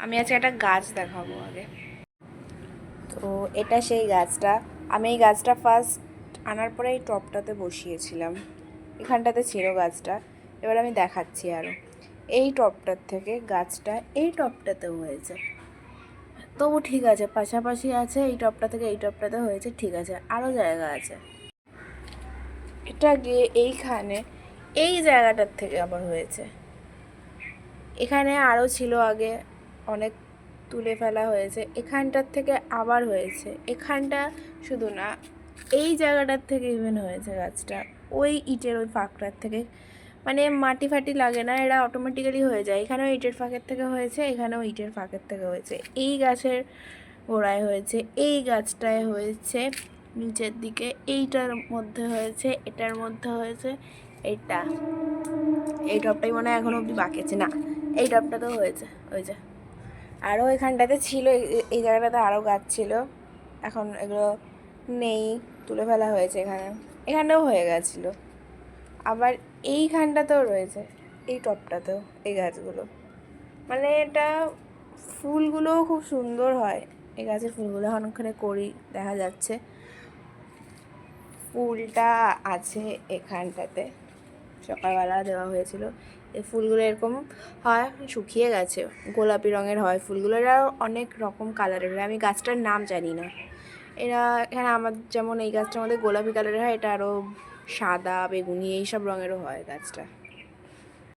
আমি আজকে একটা গাছ দেখাবো আগে। তো এটা সেই গাছটা। আমি এই গাছটা ফার্স্ট আনার পরে এই টবটাতে বসিয়েছিলাম, এখানটাতে ছিল গাছটা। এবার আমি দেখাচ্ছি আরও। এই টবটার থেকে গাছটা এই টবটাতেও হয়েছে, তবু ঠিক আছে, পাশাপাশি আছে। এই টবটা থেকে এই টবটাতে হয়েছে, ঠিক আছে। আরও জায়গা আছে। এটা গিয়ে এইখানে এই জায়গাটার থেকে আবার হয়েছে। এখানে আরও ছিল আগে, অনেক তুলে ফেলা হয়েছে। এখানটার থেকে আবার হয়েছে, এখানটা শুধু না, এই জায়গাটার থেকে ইভেন হয়েছে গাছটা। ওই ইটের ওই ফাঁকটার থেকে, মানে মাটি ফাটি লাগে না, এরা অটোমেটিক্যালি হয়ে যায়। এখানেও ইটের ফাঁকের থেকে হয়েছে, এখানেও ইটের ফাঁকের থেকে হয়েছে। এই গাছের গোড়ায় হয়েছে, এই গাছটায় হয়েছে, নিচের দিকে এইটার মধ্যে হয়েছে, এটার মধ্যে হয়েছে, এটা এই টবটাই মনে হয় এখনো অবধি বাকি আছে। না, এই টবটাতেও হয়েছে, ওই যে আরও এখানটাতে ছিল। এই জায়গাটাতে আরও গাছ ছিল, এখন এগুলো নেই, তুলে ফেলা হয়েছে। এখানেও হয়ে গেছিলো। আবার এইখানটাতেও রয়েছে, এই টবটাতেও এই গাছগুলো। মানে এটা ফুলগুলোও খুব সুন্দর হয়। এই গাছের ফুলগুলো অনেকখানে করি দেখা যাচ্ছে, ফুলটা আছে এখানটাতে, সকালবেলা দেওয়া হয়েছিল। এই ফুলগুলো এরকম হয়, শুকিয়ে গেছে, গোলাপি রঙের হয় ফুলগুলো। এরা অনেক রকম কালারের হয়, আমি গাছটার নাম জানি না। এরা এখানে আমার যেমন এই গাছটার মধ্যে গোলাপি কালারের হয়, এটা আরও সাদা, বেগুনি এইসব রঙেরও হয় গাছটা।